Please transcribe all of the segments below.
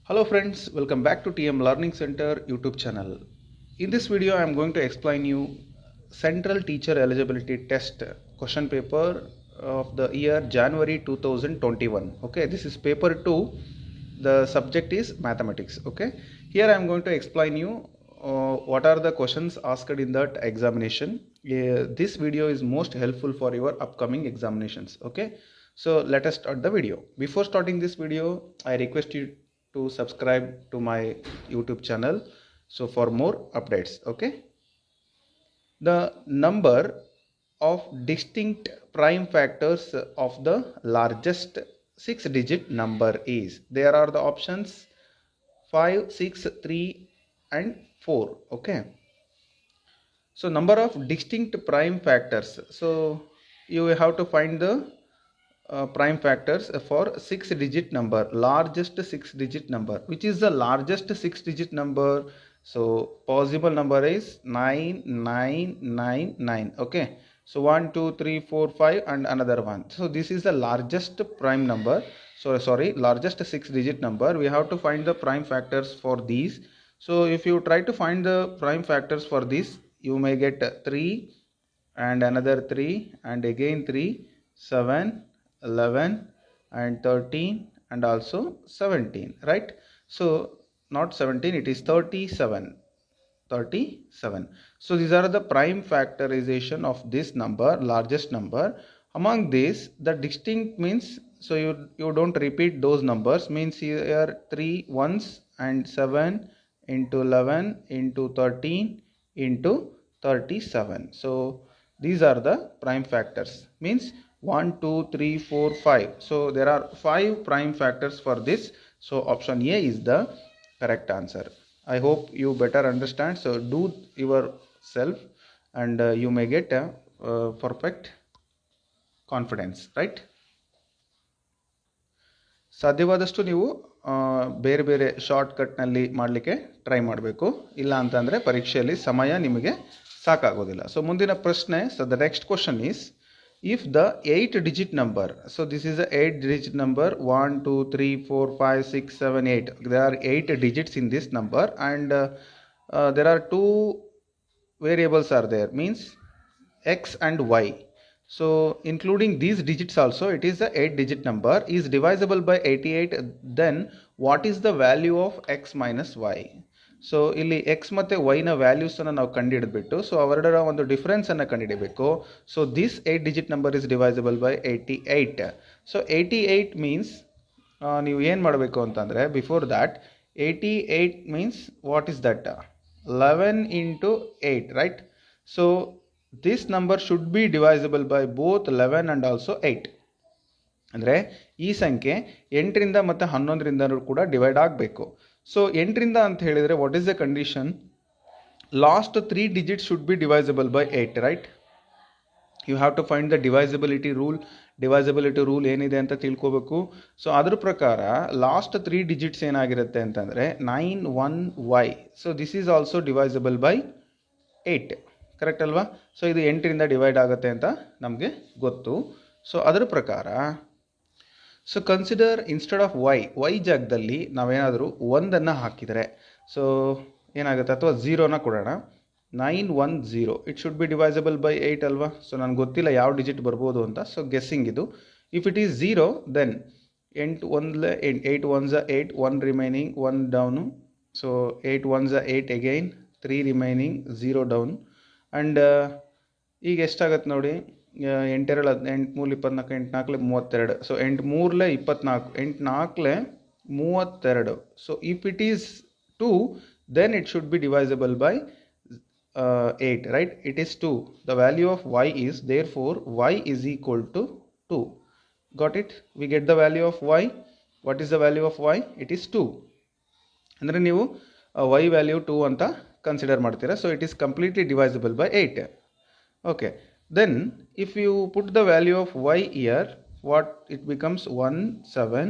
Hello friends, welcome back to TM Learning Center YouTube channel. In this video I am going to explain you Central Teacher Eligibility Test question paper of the year January 2021. Okay, this is paper 2. The subject is mathematics. Okay, here I am going to explain you what are the questions asked in that examination. This video is most helpful for your upcoming examinations. Okay, so let us start the video. Before starting this video, I request you to subscribe to my YouTube channel so for more updates. Okay, the number of distinct prime factors of the largest 6-digit number is, there are the options 5, 6, 3 and 4. Okay, so number of distinct prime factors, so you have to find the prime factors for 6-digit number, largest 6-digit number. Which is the largest 6-digit number? So possible number is 9999. Okay, so 1 2 3 4 5 and another one. So this is the largest prime number, so sorry, largest 6-digit number. We have to find the prime factors for these. So if you try to find the prime factors for this, you may get 3 and another 3 and again 3, 7, 11 and 13 and also 17, right? So not 17, it is 37. So these are the prime factorization of this number, largest number. Among these, the distinct means, so you don't repeat those numbers, means here 3 ones and 7 into 11 into 13 into 37. So these are the prime factors, means 1 2 3 4 5. So there are 5 prime factors for this. So option A is the correct answer. I hope you better understand. So do yourself and you may get a perfect confidence, right? ಸಾಧ್ಯವಾದಷ್ಟು ನೀವು ಬೇರೆ ಬೇರೆ ಶಾರ್ಟ್ಕಟ್ನಲ್ಲಿ ಮಾಡಲಿಕ್ಕೆ try ಮಾಡಬೇಕು, ಇಲ್ಲ ಅಂತಂದರೆ ಪರೀಕ್ಷೆಯಲ್ಲಿ ಸಮಯ ನಿಮಗೆ ಸಾಕಾಗೋದಿಲ್ಲ. ಸೊ ಮುಂದಿನ ಪ್ರಶ್ನೆ, so the next question is, if the 8-digit number, so this is a 8-digit number, 1 2 3 4 5 6 7 8, there are 8 digits in this number and there are 2 variables are there, means x and y. So including these digits also, it is a 8-digit number, is divisible by 88, then what is the value of x minus y? So ಇಲ್ಲಿ x ಮತ್ತು ವೈನ ವ್ಯಾಲ್ಯೂಸನ್ನು ನಾವು ಕಂಡುಹಿಡಿದ್ಬಿಟ್ಟು, so ಅವೆರಡರ ಒಂದು ಡಿಫ್ರೆನ್ಸನ್ನು ಕಂಡುಹಿಡಬೇಕು. So this 8-digit number is divisible by 88. So 88 means ನೀವು ಏನು ಮಾಡಬೇಕು ಅಂತಂದರೆ, before that 88 means what is that, 11 into 8, right? So this number should be divisible by both 11 and also 8. ಅಂದರೆ ಈ ಸಂಖ್ಯೆ 8ರಿಂದ ಮತ್ತು 11ರಿಂದ ಕೂಡ ಡಿವೈಡ್ ಆಗಬೇಕು. ಸೊ 8ರಿಂದ ಅಂತ ಹೇಳಿದರೆ what is the condition, last 3 digits should be divisible by 8, right? You have to find the divisibility rule ಏನಿದೆ ಅಂತ ತಿಳ್ಕೋಬೇಕು. ಸೊ ಅದ್ರ ಪ್ರಕಾರ ಲಾಸ್ಟ್ 3 digits ಏನಾಗಿರುತ್ತೆ ಅಂತಂದರೆ 91y. So this is also divisible by 8, correct ಅಲ್ವಾ? ಸೊ ಇದು 8ರಿಂದ ಡಿವೈಡ್ ಆಗುತ್ತೆ ಅಂತ ನಮಗೆ ಗೊತ್ತು. ಸೊ ಅದರ ಪ್ರಕಾರ, so consider instead of Y ಜಾಗದಲ್ಲಿ ನಾವೇನಾದರೂ 1 ಹಾಕಿದರೆ ಸೊ ಏನಾಗುತ್ತೆ, ಅಥವಾ 0 ಕೊಡೋಣ, 910, it should be divisible by 8 ಅಲ್ವಾ? ಸೊ ನನಗೆ ಗೊತ್ತಿಲ್ಲ ಯಾವ ಡಿಜಿಟ್ ಬರ್ಬೋದು ಅಂತ, ಸೊ ಗೆಸ್ಸಿಂಗ್ ಇದು. If it is 0, then 8 ones 8, 1 remaining, 1 down. So 8 ones 8 again, 3 remaining, 0 down. And ಈಗ ಎಷ್ಟಾಗತ್ತೆ ನೋಡಿ, 8 2 18, 3 24, 8 4 32. So 8 3 24, 8 4 32. So if it is 2, then it should be divisible by 8, right? It is 2. The value of y is, therefore y is equal to 2. Got it? We get the value of y. What is the value of y? It is 2. ಅಂದರೆ ನೀವು y value 2 ಅಂತ consider ಮಾಡ್ತೀರಾ. So it is completely divisible by 8. Okay, then if you put the value of y here, what it becomes, 1 7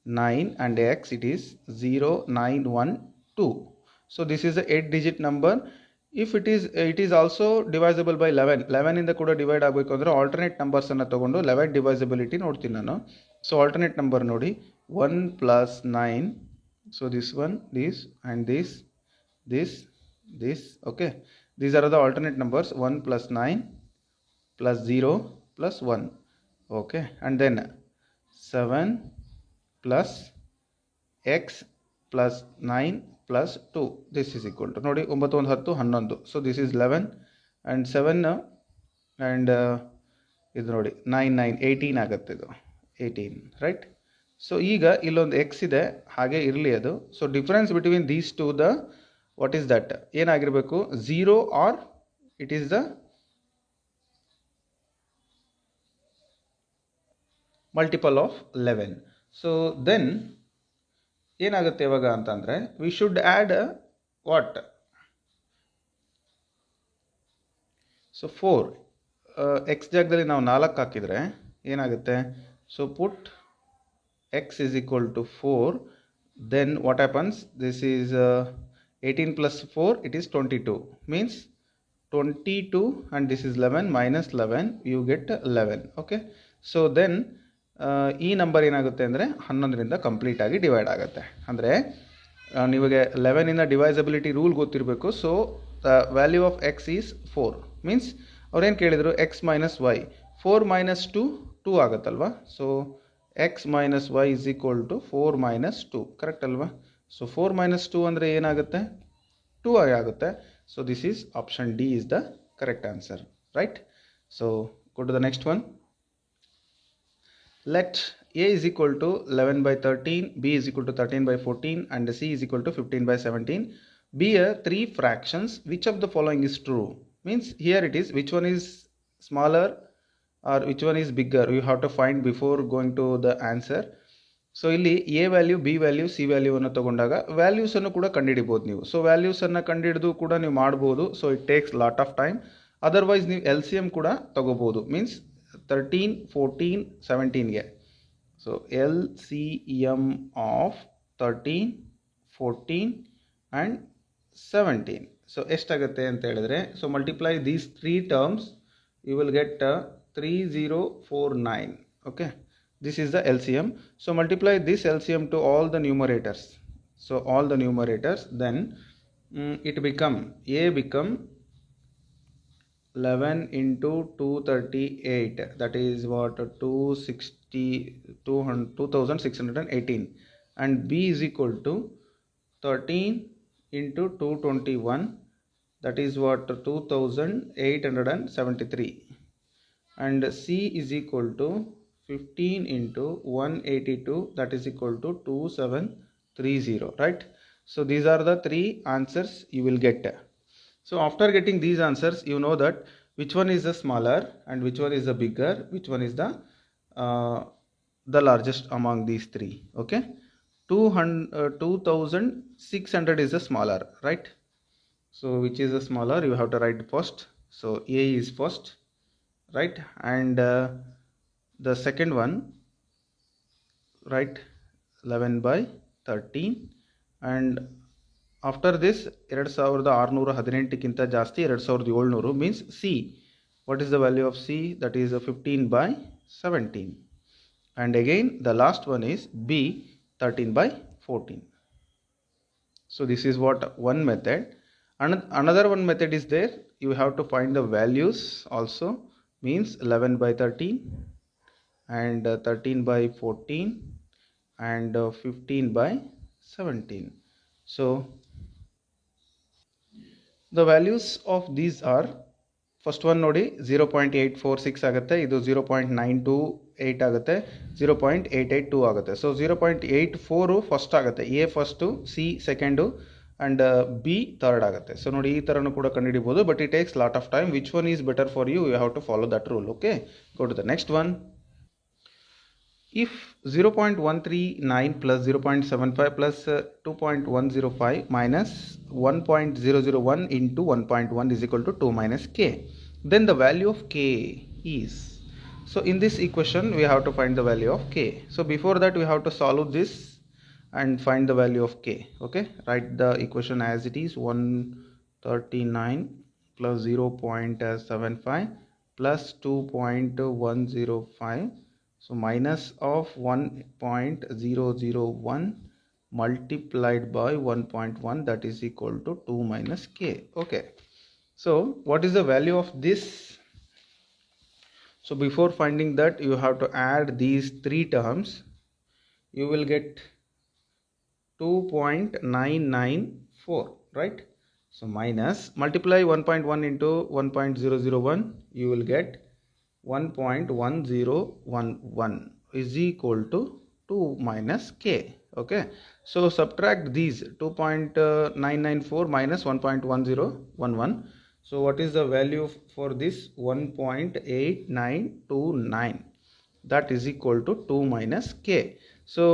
9 and x, it is 0 9 1 2. So this is a 8-digit number. If it is also divisible by 11 ಇಂದ ಕೂಡ divide ಆಗಬೇಕು ಅಂದರೆ alternate ನಂಬರ್ಸನ್ನು ತೊಗೊಂಡು 11 ಡಿವೈಸಬಿಲಿಟಿ ನೋಡ್ತೀನಿ ನಾನು. So alternate number ನೋಡಿ, 1 + 9 So this one, this and this, okay. These are the alternate numbers, 1 plus 9 plus 0 plus 1, okay. And then 7 plus x plus 9 plus 2, this is equal to, ನೋಡಿ 9 1 10 11, so this is 11 and 7 and ಇದು ನೋಡಿ 9 9 18 ಆಗುತ್ತೆ, ಇದು 18, right. So ಈಗ ಇಲ್ಲೊಂದು X ಇದೆ, ಹಾಗೆ ಇರಲಿ ಅದು. So difference between these two the what is that, ಏನಾಗಿರಬೇಕು, 0 or it is the multiple of 11. So then ಏನಾಗುತ್ತೆ ಇವಾಗ ಅಂತಂದರೆ, we should add what, so 4 X ಜಾಗದಲ್ಲಿ ನಾವು 4 ಹಾಕಿದರೆ ಏನಾಗುತ್ತೆ, ಸೊ ಪುಟ್ x is equal to 4, then what happens, this is 18 plus 4, it is 22, means 22 and this is 11 minus 11, you get 11, okay. So then ಈ ನಂಬರ್ ಏನಾಗುತ್ತೆ ಅಂದರೆ 11ರಿಂದ ಕಂಪ್ಲೀಟ್ ಆಗಿ ಡಿವೈಡ್ ಆಗುತ್ತೆ. ಅಂದರೆ ನಿಮಗೆ 11ಇಂದ ಡಿವೈಸಬಿಲಿಟಿ ರೂಲ್ ಗೊತ್ತಿರಬೇಕು. So the value of x is 4, means ಅವ್ರೇನು ಕೇಳಿದರು, ಎಕ್ಸ್ ಮೈನಸ್ ವೈ, 4 minus 2 2 ಆಗುತ್ತಲ್ವ. So x minus y is equal to 4 minus 2, correct ಅಲ್ವಾ. ಸೊ 4 minus 2 ಅಂದರೆ ಏನಾಗುತ್ತೆ, 2 ಆಗುತ್ತೆ. So this is option D is the correct answer, right. So go to the next one. Let a is equal to 11 by 13, b is equal to 13 by 14 and c is equal to 15 by 17 be a 3 fractions, which of the following is true, means here it is which one is smaller or which one is bigger, you have to find before going to the answer. So ಇಲ್ಲಿ A value, B value, C ವ್ಯಾಲ್ಯೂವನ್ನು ತಗೊಂಡಾಗ ವ್ಯಾಲ್ಯೂಸನ್ನು ಕೂಡ ಕಂಡುಹಿಡಿಬೋದು ನೀವು. So ವ್ಯಾಲ್ಯೂಸನ್ನು ಕಂಡುಹಿಡಿದು ಕೂಡ ನೀವು ಮಾಡ್ಬೋದು. So it takes lot of time. Otherwise ನೀವು ಎಲ್ ಸಿ ಎಮ್ ಕೂಡ ತಗೋಬೋದು, ಮೀನ್ಸ್ 13 14 17ಗೆ. So L C M of 13 14 and 17. So ಎಷ್ಟಾಗುತ್ತೆ ಅಂತ ಹೇಳಿದ್ರೆ, so multiply these 3 terms, you will get 3049, okay. This is the LCM. So multiply this LCM to all the numerators. So all the numerators, then it become, a become 11 into 238, that is what, 2618, and b is equal to 13 into 221, that is what, 2873, and c is equal to 15 into 182, that is equal to 2730, right. So these are the 3 answers you will get. So after getting these answers, you know that which one is the smaller and which one is the bigger, which one is the largest among these 3, okay. 2600 is the smaller, right. So which is the smaller, you have to write first. So a is first, right, and the second one, right, 11 by 13, and after this 2618 ಜಾಸ್ತಿ 2700, means c, what is the value of c, that is 15 by 17, and again the last one is b, 13 by 14. So this is what one method. Another one method is there, you have to find the values also, means 11 by 13 and 13 by 14 and 15 by 17. So the values of these are, first one ನೋಡಿ 0.846 ಆಗುತ್ತೆ, ಇದು 0.928 ಆಗುತ್ತೆ, 0.882 ಆಗುತ್ತೆ. So 0.84 first ಆಗುತ್ತೆ, A first, C second and B third ಆಗುತ್ತೆ. So ನೋಡಿ ಈ ಥರನೂ ಕೂಡ ಕಂಡುಹಿಡಿಬೋದು, but it takes lot of time. Which one is better for you, you have to follow that rule, okay. Go to the next one. If 0.139 plus 0.75 plus 2.105 minus 1.001 into 1.1 is equal to 2 minus k, then the value of k is. So in this equation we have to find the value of k. So before that we have to solve this and find the value of k, okay. Write the equation as it is, 139 plus 0.75 plus 2.105, so minus of 1.001 multiplied by 1.1, that is equal to 2 minus k. Okay, so what is the value of this? So before finding that, you have to add these three terms. You will get 2.994, right? So minus, multiply 1.1 into 1.001, you will get 1.1011 is equal to 2 minus k. Okay, so subtract these 2.994 minus 1.1011. So what is the value for this? 1.8929, that is equal to 2 minus k. So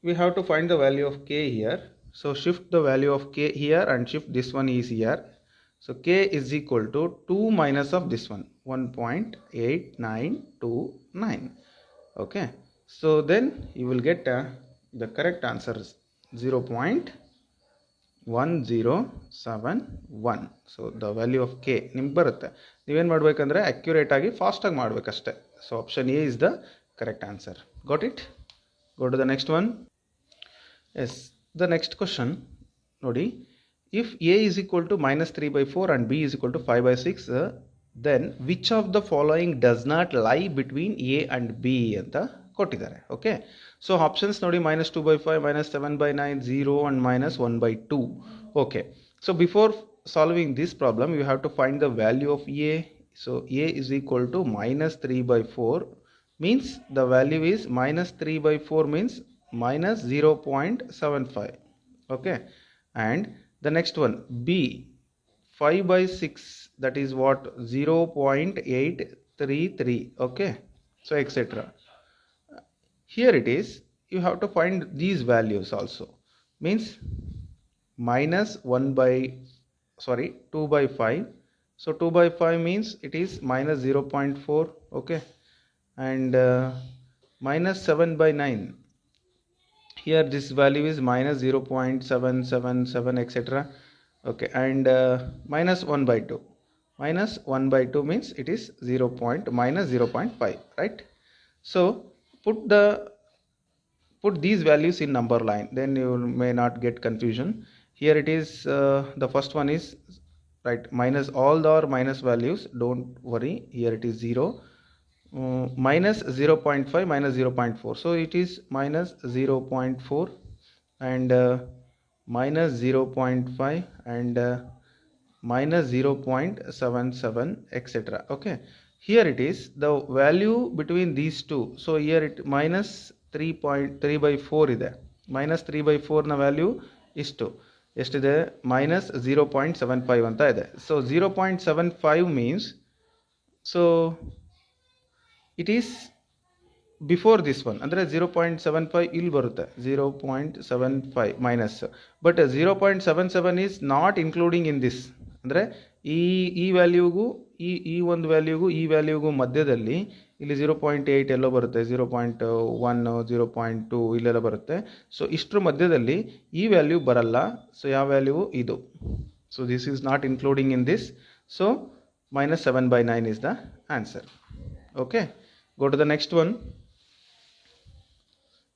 we have to find the value of k here. So shift the value of k here and shift this one is here. So k is equal to 2 minus of this one, 1.8929. Okay, so then you will get the correct answer is 0.1071. So the value of k ನಿಮ್ಗೆ ಬರುತ್ತೆ. ನೀವೇನು ಮಾಡಬೇಕಂದ್ರೆ accurate ಆಗಿ ಫಾಸ್ಟಾಗಿ ಮಾಡಬೇಕಷ್ಟೆ. So option A is the correct answer. Got it? Go to the next one. Yes, the next question, nodi, if a is equal to minus 3 by 4 and b is equal to 5 by 6, then which of the following does not lie between a and b anta kottidare. Okay, so options nodi, minus 2 by 5, minus 7 by 9, 0 and minus 1 by 2. Okay, so before solving this problem, you have to find the value of a. So a is equal to minus 3 by 4 means the value is minus 3 by 4 means minus 0.75. Okay, and the next one b, 5 by 6, that is what? 0.833. Okay, so etc. Here it is, you have to find these values also. Means minus 2 by 5. So 2 by 5 means it is minus 0.4. Okay, and minus 7 by 9, here this value is minus 0.777 etc. Okay, and minus 1 by 2, minus 1 by 2 means it is minus 0.5, right? So put these values in number line, then you may not get confusion. Here it is, the first one is right, minus all the minus values, don't worry, here it is 0. Minus 0.5 minus 0.4, so it is minus 0.4 and minus 0.5 and minus 0.77 etc. Okay, here it is the value between these two. So here it minus 3.3 by 4 ಇದೆ, minus 3 by 4 ನ value ಇಷ್ಟು ಎಷ್ಟಿದೆ? minus 0.75 ಅಂತ ಇದೆ. So 0.75 means, so it is before this one, ಅಂದರೆ 0.75 ಇಲ್ಲಿ ಬರುತ್ತೆ, 0.75 minus, but 0.77 is not including in this. ಅಂದರೆ ಈ ವ್ಯಾಲ್ಯೂಗೂ ಈ ಒಂದು ವ್ಯಾಲ್ಯೂಗೂ ಈ ವ್ಯಾಲ್ಯೂಗೂ ಮಧ್ಯದಲ್ಲಿ ಇಲ್ಲಿ 0.8 ಎಲ್ಲೋ ಬರುತ್ತೆ, 0.1 0.2 ಇಲ್ಲೆಲ್ಲ ಬರುತ್ತೆ. ಸೊ ಇಷ್ಟರ ಮಧ್ಯದಲ್ಲಿ ಈ ವ್ಯಾಲ್ಯೂ ಬರಲ್ಲ. ಸೊ ಯಾವ ವ್ಯಾಲ್ಯೂ? ಇದು. So this is not including in this. So minus 7 by 9 is the answer. Okay, go to the next one.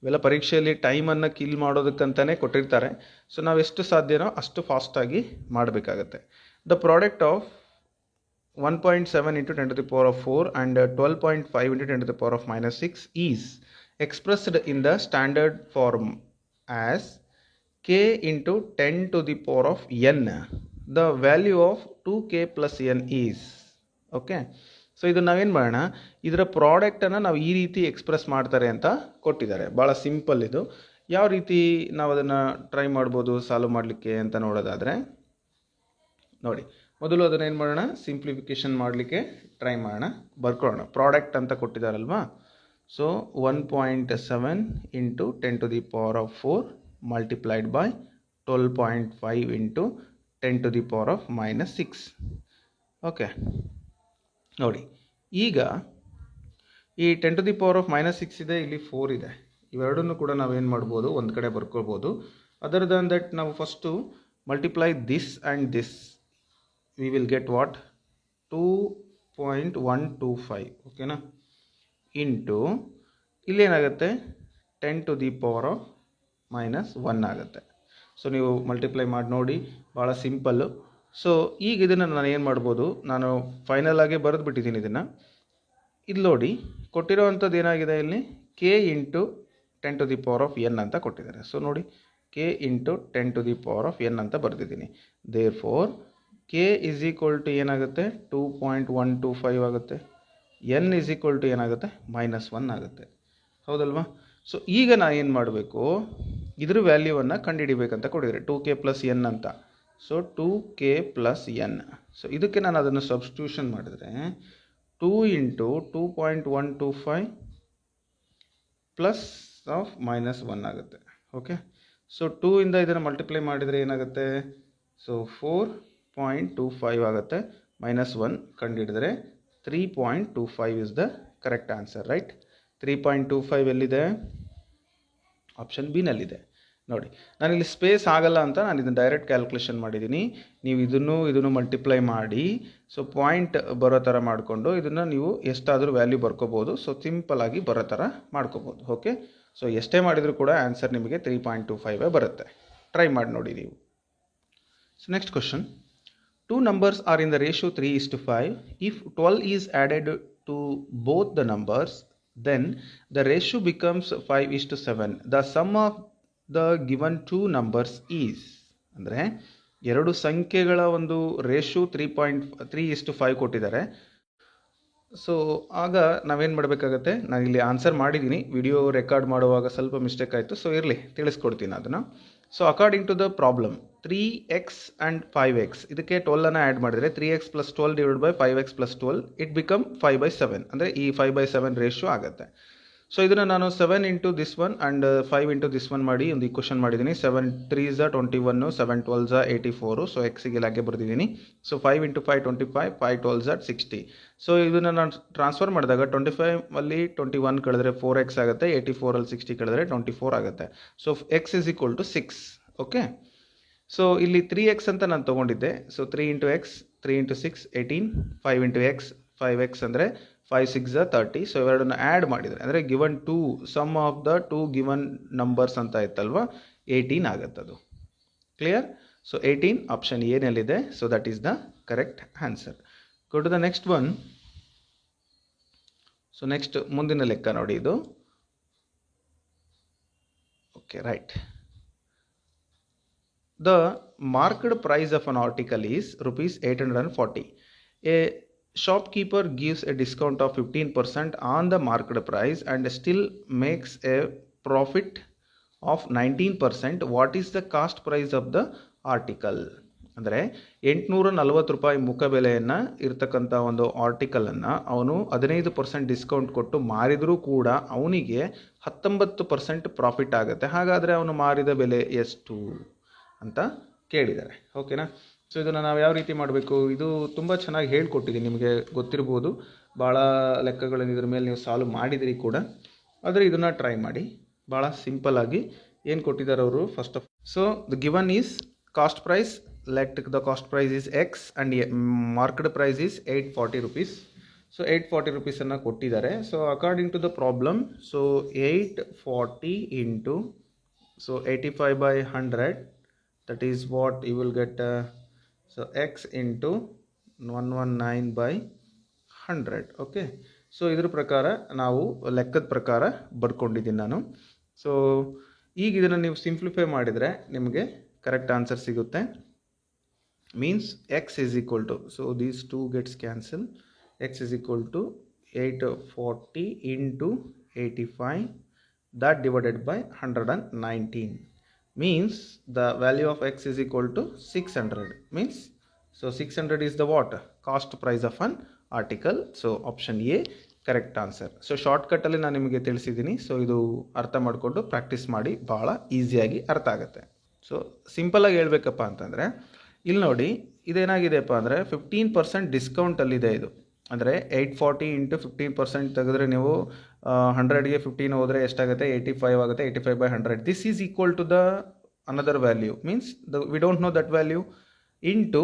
ಇವೆಲ್ಲ ಪರೀಕ್ಷೆಯಲ್ಲಿ ಟೈಮನ್ನು ಕಿಲ್ ಮಾಡೋದಕ್ಕಂತಲೇ ಕೊಟ್ಟಿರ್ತಾರೆ. ಸೊ ನಾವು ಎಷ್ಟು ಸಾಧ್ಯನೋ ಅಷ್ಟು ಫಾಸ್ಟಾಗಿ ಮಾಡಬೇಕಾಗತ್ತೆ. The product of 1.7 into 10 to the power of 4 and 12.5 into 10 to the power of minus 6 is expressed in the standard form as k into 10 to the power of n. The value of 2k plus n is. Okay, so ಇದು ನಾವೇನು ಮಾಡೋಣ, ಇದರ ಪ್ರಾಡಕ್ಟನ್ನು ನಾವು ಈ ರೀತಿ express ಮಾಡ್ತಾರೆ ಅಂತ ಕೊಟ್ಟಿದ್ದಾರೆ. ಭಾಳ ಸಿಂಪಲ್ ಇದು. ಯಾವ ರೀತಿ ನಾವು ಅದನ್ನು ಟ್ರೈ ಮಾಡ್ಬೋದು ಸಾಲ್ವ್ ಮಾಡಲಿಕ್ಕೆ ಅಂತ ನೋಡೋದಾದರೆ ನೋಡಿ, ಮೊದಲು ಅದನ್ನು ಏನು ಮಾಡೋಣ, ಸಿಂಪ್ಲಿಫಿಕೇಶನ್ ಮಾಡಲಿಕ್ಕೆ ಟ್ರೈ ಮಾಡೋಣ. ಬರ್ಕೊಳ್ಳೋಣ. ಪ್ರಾಡಕ್ಟ್ ಅಂತ ಕೊಟ್ಟಿದ್ದಾರಲ್ವಾ. So 1.7 into 10 to the power of 4 multiplied by 12.5 into 10 to the power of minus 6. Okay, ನೋಡಿ ಈಗ ಈ 10 to the power of minus 6 ಇದೆ, ಇಲ್ಲಿ 4 ಇದೆ. ಇವೆರಡನ್ನು ಕೂಡ ನಾವೇನು ಮಾಡ್ಬೋದು, ಒಂದು ಕಡೆ ಬರ್ಕೊಳ್ಬೋದು. ಅದರ್ ದನ್ ದಟ್ ನಾವು first multiply this and this, we will get what? 2.125. ಓಕೆನಾ? ಇಂಟು ಇಲ್ಲೇನಾಗುತ್ತೆ 10 to the power of minus 1 ಆಗುತ್ತೆ. ಸೊ ನೀವು ಮಲ್ಟಿಪ್ಲೈ ಮಾಡಿ ನೋಡಿ, ಭಾಳ ಸಿಂಪಲ್ಲು. ಸೊ ಈಗ ಇದನ್ನು ನಾನು ಏನು ಮಾಡ್ಬೋದು, ನಾನು ಫೈನಲ್ ಆಗಿ ಬರೆದು ಬಿಟ್ಟಿದ್ದೀನಿ ಇದನ್ನು. ಇದು ನೋಡಿ, ಕೊಟ್ಟಿರೋವಂಥದ್ದು ಏನಾಗಿದೆ ಇಲ್ಲಿ, ಕೆ ಇಂಟು 10⁻n ಅಂತ ಕೊಟ್ಟಿದ್ದಾರೆ. ಸೊ ನೋಡಿ, ಕೆ ಇಂಟು 10⁻n ಅಂತ ಬರೆದಿದ್ದೀನಿ. Therefore k is equal to ಏನಾಗುತ್ತೆ, 2.125 ಆಗುತ್ತೆ. ಎನ್ ಇಸ್ ಈಕ್ವಲ್ ಟು ಏನಾಗುತ್ತೆ, -1 ಆಗುತ್ತೆ. ಹೌದಲ್ವಾ? ಸೊ ಈಗ ನಾನು ಏನು ಮಾಡಬೇಕು, ಇದ್ರ ವ್ಯಾಲ್ಯೂವನ್ನು ಕಂಡುಹಿಡಿಬೇಕಂತ ಕೊಟ್ಟಿದ್ದಾರೆ, 2k + n ಅಂತ. So 2k + n. ಸೊ ಇದಕ್ಕೆ ನಾನು ಅದನ್ನು ಸಬ್ಸ್ಟಿಟ್ಯೂಷನ್ ಮಾಡಿದರೆ 2 ಇಂಟು 2.125 ಪ್ಲಸ್ ಆಫ್ -1 ಆಗುತ್ತೆ. ಓಕೆ, ಸೊ 2 ಇಂದ ಇದನ್ನು ಮಲ್ಟಿಪ್ಲೈ ಮಾಡಿದರೆ ಏನಾಗುತ್ತೆ, ಸೊ 4.25 ಆಗುತ್ತೆ. -1 ಕಂಡುಹಿಡಿದರೆ 3.25 is the correct answer, right? 3.25 ಎಲ್ಲಿದೆ, ಆಪ್ಷನ್ ಬಿ ನಲ್ಲಿದೆ. ನೋಡಿ, ನಾನಿಲ್ಲಿ ಸ್ಪೇಸ್ ಆಗಲ್ಲ ಅಂತ ನಾನು ಇದನ್ನು ಡೈರೆಕ್ಟ್ ಕ್ಯಾಲ್ಕುಲೇಷನ್ ಮಾಡಿದ್ದೀನಿ. ನೀವು ಇದನ್ನು ಮಲ್ಟಿಪ್ಲೈ ಮಾಡಿ, ಸೊ ಪಾಯಿಂಟ್ ಬರೋ ಥರ ಮಾಡಿಕೊಂಡು ಇದನ್ನು ನೀವು ಎಷ್ಟಾದರೂ ವ್ಯಾಲ್ಯೂ ಬರ್ಕೋಬೋದು. ಸೊ ಸಿಂಪಲಾಗಿ ಬರೋ ಥರ ಮಾಡ್ಕೋಬೋದು. ಓಕೆ, ಸೊ ಎಷ್ಟೇ ಮಾಡಿದರೂ ಕೂಡ ಆನ್ಸರ್ ನಿಮಗೆ 3.25 ಬರುತ್ತೆ. ಟ್ರೈ ಮಾಡಿ ನೋಡಿ ನೀವು. So next question, 2 numbers are in the ratio 3:5. If 12 is added to both the numbers, then the ratio becomes 5:7. The sum of the given 2 numbers is, ಅಂದರೆ ಎರಡು ಸಂಖ್ಯೆಗಳ ಒಂದು ರೇಷಿಯೋ 3:5 ಕೊಟ್ಟಿದ್ದಾರೆ. ಸೊ ಆಗ ನಾವೇನು ಮಾಡಬೇಕಾಗತ್ತೆ, ನಾನು ಇಲ್ಲಿ ಆನ್ಸರ್ ಮಾಡಿದ್ದೀನಿ, ವಿಡಿಯೋ ರೆಕಾರ್ಡ್ ಮಾಡುವಾಗ ಸ್ವಲ್ಪ ಮಿಸ್ಟೇಕ್ ಆಯಿತು. ಸೊ ಇರಲಿ, ತಿಳಿಸ್ಕೊಡ್ತೀನಿ ಅದನ್ನು. So according to the problem 3x and 5x, ಇದಕ್ಕೆ 12 ಆ್ಯಡ್ ಮಾಡಿದರೆ 3x + 12 / 5x + 12 ಇಟ್ ಬಿಕಮ್ 5/7. ಅಂದರೆ ಈ 5/7 ರೇಷಿಯೋ ಆಗುತ್ತೆ. ಸೊ ಇದನ್ನು ನಾನು 7 into this one and 5 into this one ಮಾಡಿ ಒಂದು ಈಕ್ವೇಷನ್ ಮಾಡಿದ್ದೀನಿ. 7 3s 21, 7 12s 84. ಸೊ ಎಕ್ಸಿಗೆ ಲಾಗೆ ಬರೆದಿದ್ದೀನಿ. So 5 into 5 25, 5 12s 60. ಸೊ ಇದನ್ನು ನಾನು ಟ್ರಾನ್ಸ್ಫರ್ ಮಾಡಿದಾಗ 25 21 ಕಳೆದ್ರೆ 4x ಆಗುತ್ತೆ, 84 60 ಕಳೆದ್ರೆ 24 ಆಗುತ್ತೆ. So x is equal to 6. Okay, so ಇಲ್ಲಿ 3x ಅಂತ ನಾನು ತೊಗೊಂಡಿದ್ದೆ. So 3 into X, 3 into 6 18, 5 into X 5x ಅಂದರೆ 5 6 30. ಸೊ ಇವೆರಡನ್ನು ಆ್ಯಡ್ ಮಾಡಿದರೆ ಅಂದರೆ given 2 sum of the 2 given numbers ಅಂತ ಇತ್ತಲ್ವ, 18 ಆಗುತ್ತೆ ಅದು. ಕ್ಲಿಯರ್? ಸೊ 18 ಆಪ್ಷನ್ ಏನಲ್ಲಿದೆ. So that is the correct answer. Go to the next one. So next ಮುಂದಿನ ಲೆಕ್ಕ ನೋಡಿ ಇದು. Okay, right. The marked price of an article is rupees 840. A shopkeeper gives a discount of 15% on the marked price and still makes a profit of 19%. What is the cost price of the article? ಅಂದರೆ 840 ರೂಪಾಯಿ ಮುಖಬೆಲೆಯನ್ನು ಇರ್ತಕ್ಕಂಥ ಒಂದು ಆರ್ಟಿಕಲನ್ನು ಅವನು 15% discount ಕೊಟ್ಟು ಮಾರಿದರೂ ಕೂಡ ಅವನಿಗೆ 19% profit ಆಗುತ್ತೆ. ಹಾಗಾದರೆ ಅವನು ಮಾರಿದ ಬೆಲೆ ಎಷ್ಟು ಅಂತ ಕೇಳಿದ್ದಾರೆ. ಓಕೆನಾ? ಸೊ ಇದನ್ನು ನಾವು ಯಾವ ರೀತಿ ಮಾಡಬೇಕು, ಇದು ತುಂಬ ಚೆನ್ನಾಗಿ ಹೇಳ್ಕೊಟ್ಟಿದ್ದೀನಿ, ನಿಮಗೆ ಗೊತ್ತಿರ್ಬೋದು. ಭಾಳ ಲೆಕ್ಕಗಳನ್ನು ಇದ್ರ ಮೇಲೆ ನೀವು ಸಾಲ್ವ್ ಮಾಡಿದಿರಿ ಕೂಡ. ಆದರೆ ಇದನ್ನು ಟ್ರೈ ಮಾಡಿ, ಭಾಳ ಸಿಂಪಲ್ಲಾಗಿ ಏನು ಕೊಟ್ಟಿದ್ದಾರೆ ಅವರು. First of so the given is cost price, let the cost price is x and marked price is 840 rupees. So 840 rupees ಕೊಟ್ಟಿದ್ದಾರೆ. So according to the problem, so 840 into so 85/100, that is what you will get. So x into 119/100. Okay, so ಇದ್ರ ಪ್ರಕಾರ ನಾವು ಲೆಕ್ಕದ ಪ್ರಕಾರ ಬರ್ಕೊಂಡಿದ್ದೀನಿ ನಾನು. So ಈಗ ಇದನ್ನು ನೀವು ಸಿಂಪ್ಲಿಫೈ ಮಾಡಿದರೆ ನಿಮಗೆ ಕರೆಕ್ಟ್ ಆನ್ಸರ್ ಸಿಗುತ್ತೆ. Means x is equal to, so these two gets cancel, x is equal to 840 into 85 that divided by 119 means the value of x is equal to 600. means so 600 is the what, cost price of an article. so option A correct answer. So ಶಾರ್ಟ್ಕಟ್ಟಲ್ಲಿ ನಾನು ನಿಮಗೆ ತಿಳಿಸಿದ್ದೀನಿ. So ಇದು ಅರ್ಥ ಮಾಡಿಕೊಂಡು practice ಮಾಡಿ, ಭಾಳ ಈಸಿಯಾಗಿ ಅರ್ಥ ಆಗುತ್ತೆ. ಸೊ ಸಿಂಪಲಾಗಿ ಹೇಳ್ಬೇಕಪ್ಪ ಅಂತಂದರೆ ಇಲ್ಲಿ ನೋಡಿ, ಇದೇನಾಗಿದೆಯಪ್ಪ ಅಂದರೆ 15% ಡಿಸ್ಕೌಂಟಲ್ಲಿದೆ ಇದು. ಅಂದರೆ 840 ಇಂಟು 15% ತೆಗೆದ್ರೆ ನೀವು 100ಗೆ 15 ಹೋದರೆ ಎಷ್ಟಾಗುತ್ತೆ, 85 ಆಗುತ್ತೆ. 85/100 this is equal to the another value, means we don't know that value, into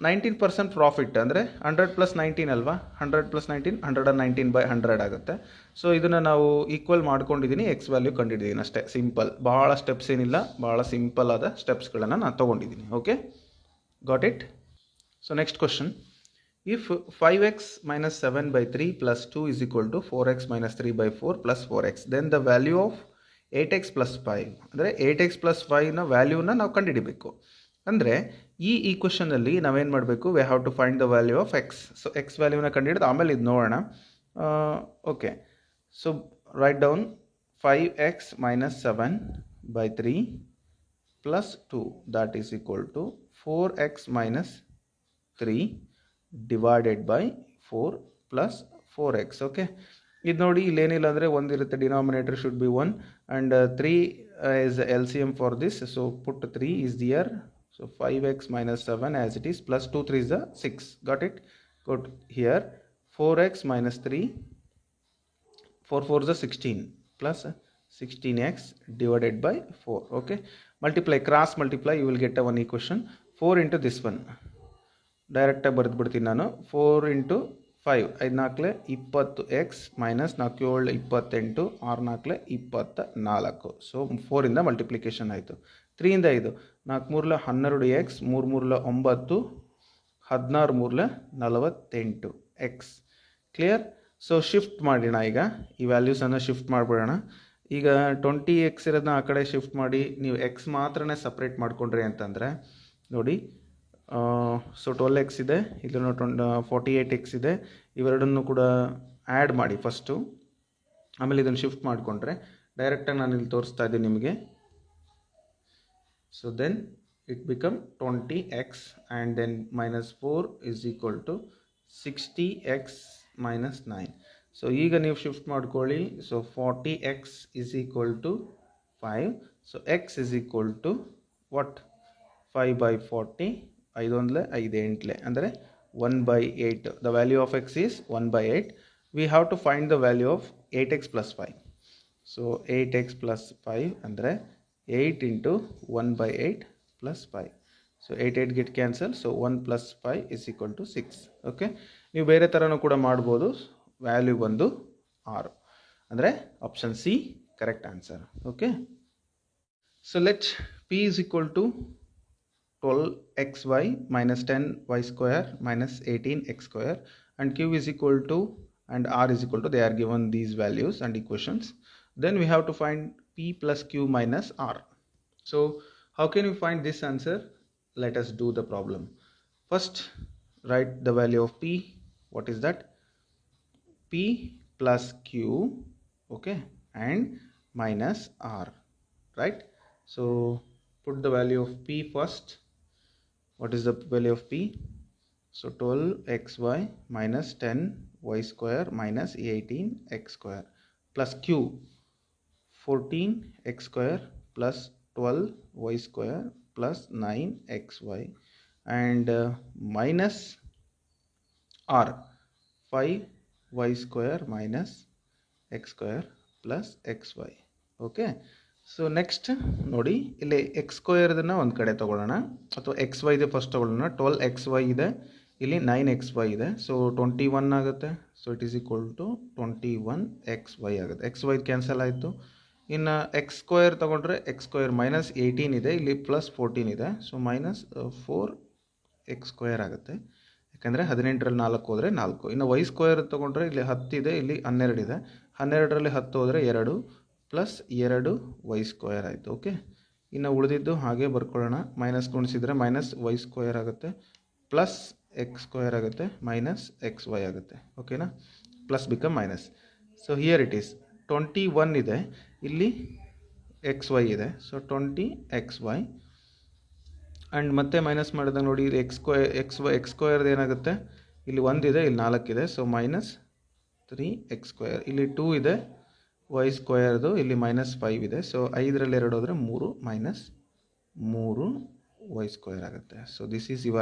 19% profit ಅಂದರೆ 100 + 19 ಅಲ್ವಾ, 100 + 19 119/100 ಆಗುತ್ತೆ. ಸೊ ಇದನ್ನು ನಾವು ಈಕ್ವಲ್ ಮಾಡ್ಕೊಂಡಿದ್ದೀನಿ, ಎಕ್ಸ್ ವ್ಯಾಲ್ಯೂ ಕಂಡಿದ್ದೀನಿ ಅಷ್ಟೇ, ಸಿಂಪಲ್, ಭಾಳ ಸ್ಟೆಪ್ಸ್ ಏನಿಲ್ಲ, ಭಾಳ ಸಿಂಪಲ್ ಆದ ಸ್ಟೆಪ್ಸ್ಗಳನ್ನು ನಾನು ತೊಗೊಂಡಿದ್ದೀನಿ. Okay, got it. So next question, if 5x - 7/3 + 2 = 4x - 3/4 + 4x, then the value of 8x + 5, ಅಂದರೆ 8x + 5ನ ವ್ಯಾಲ್ಯೂನ ನಾವು ಕಂಡುಹಿಡಿಬೇಕು. ಅಂದರೆ ಈ ಈಕ್ವೇಷನಲ್ಲಿ ನಾವೇನು ಮಾಡಬೇಕು, we have to find the value of x. So x ವ್ಯಾಲ್ಯೂನ ಕಂಡುಹಿಡಿದು ಆಮೇಲೆ ಇದು ನೋಡೋಣ. Okay, so write down 5x - 7/3 + 2 that is equal to 4x - 3 divided by 4 plus 4x. Okay, ಇದು ನೋಡಿ, ಇಲ್ಲೇನಿಲ್ಲ ಅಂದರೆ ಒಂದಿರುತ್ತೆ, denominator should be 1 and 3 is LCM for this, so put 3 is there. So 5x - 7 as it is, plus 2 3 is the 6. Got it? Good. Here 4x - 3, 4 4 is the 16 plus 16x divided by 4. Okay, multiply, cross multiply, you will get a one equation. 4 into this one, direct ಬರೆದು ಬಿಡ್ತೀನಿ ನಾನು. 4 into 5, 5 4 20x minus 4 7 28, 6 4 24. So 4 ಇಂದ multiplication ಆಯಿತು. 3 ಇಂದ 5, 4 3 12x, 3 3 9, 16 3 48 x. Clear? So shift ಮಾಡೋಣ, ಈಗ ಈ ವ್ಯಾಲ್ಯೂಸನ್ನು shift ಮಾಡಿಬಿಡೋಣ. ಈಗ 20x ಇರೋದನ್ನ ಆ ಕಡೆ ಶಿಫ್ಟ್ ಮಾಡಿ ನೀವು ಎಕ್ಸ್ ಮಾತ್ರನೇ ಸಪ್ರೇಟ್ ಮಾಡ್ಕೊಂಡ್ರಿ ಅಂತಂದರೆ ನೋಡಿ, ಸೊ 12x ಇದೆ, ಇಲ್ಲೂ 48x ಇದೆ, ಇವೆರಡನ್ನು ಕೂಡ ಆ್ಯಡ್ ಮಾಡಿ ಫಸ್ಟು, ಆಮೇಲೆ ಇದನ್ನು ಶಿಫ್ಟ್ ಮಾಡಿಕೊಂಡ್ರೆ ಡೈರೆಕ್ಟಾಗಿ ನಾನು ಇಲ್ಲಿ ತೋರಿಸ್ತಾ ಇದ್ದೀನಿ ನಿಮಗೆ. So then it become 20x and then -4 is equal to 60x - 9. So ಈಗ ನೀವು ಶಿಫ್ಟ್ ಮಾಡ್ಕೊಳ್ಳಿ. So 40x is equal to 5. So x is equal to what? 5/40, 5 1 5 8 ಅಂದರೆ 1/8. The value of x is 1/8. We have to find the value of 8x + 5. So 8x + 5 ಅಂದರೆ 8 into 1/8 + 5. So 8 8 get cancel. So 1 + 5 is equal to 6. Okay, ನೀವು ಬೇರೆ ಥರನೂ ಕೂಡ ಮಾಡ್ಬೋದು. Value ಬಂದು 6, ಅಂದರೆ option C correct answer. Okay, so let p is equal to 12xy - 10y² - 18x² and q is equal to and r is equal to, they are given these values and equations. Then we have to find p plus q minus r. So how can we find this answer? Let us do the problem. First write the value of p. What is that? p plus q, okay, and minus r, right? So put the value of p first. What is the value of p? So 12xy minus 10y² minus 18x² plus q 14x² plus 12y² plus 9xy and minus r 5y² minus x² plus xy. Okay, so next ನೋಡಿ, ಇಲ್ಲಿ x² ಒಂದು ಕಡೆ ತೊಗೊಳ್ಳೋಣ, ಅಥವಾ xy ಇದೆ first ತೊಗೊಳ್ಳೋಣ. 12xy ಇದೆ, ಇಲ್ಲಿ 9xy ಇದೆ, ಸೊ 21 ಆಗುತ್ತೆ. So it is equal to 21xy ಆಗುತ್ತೆ. xy ಕ್ಯಾನ್ಸಲ್ ಆಯಿತು. ಇನ್ನು x² ತೊಗೊಂಡ್ರೆ x² minus 18 ಇದೆ, ಇಲ್ಲಿ ಪ್ಲಸ್ 14 ಇದೆ, ಸೊ -4x² ಆಗುತ್ತೆ. ಯಾಕಂದರೆ 18ರಲ್ಲಿ 4 ಹೋದರೆ 4. ಇನ್ನು y² ತೊಗೊಂಡ್ರೆ ಇಲ್ಲಿ 10 ಇದೆ, ಇಲ್ಲಿ 12 ಇದೆ, 12ರಲ್ಲಿ 10 ಹೋದರೆ 2 ಪ್ಲಸ್ 2y² ಆಯಿತು. ಓಕೆ, ಇನ್ನು ಉಳಿದಿದ್ದು ಹಾಗೆ ಬರ್ಕೊಳ್ಳೋಣ. ಮೈನಸ್ ಗುಣಿಸಿದರೆ -y² ಆಗುತ್ತೆ, ಪ್ಲಸ್ x² ಆಗುತ್ತೆ, ಮೈನಸ್ xy ಆಗುತ್ತೆ. ಓಕೆನಾ? Plus become minus. So here it is 21 ಇದೆ, ಇಲ್ಲಿ xy ಇದೆ, ಸೊ 20xy ಆ್ಯಂಡ್ ಮತ್ತೆ ಮೈನಸ್ ಮಾಡಿದಾಗ ನೋಡಿ, ಇದು x² ಏನಾಗುತ್ತೆ, ಇಲ್ಲಿ 1 ಇದೆ, ಇಲ್ಲಿ 4 ಇದೆ, ಸೊ -3x². ಇಲ್ಲಿ 2 ಇದೆ y², ಇಲ್ಲಿ -5 ಇದೆ, ಸೊ 5ರಲ್ಲಿ 2 ಹೋದರೆ 3 -3y² ಆಗುತ್ತೆ. So this is your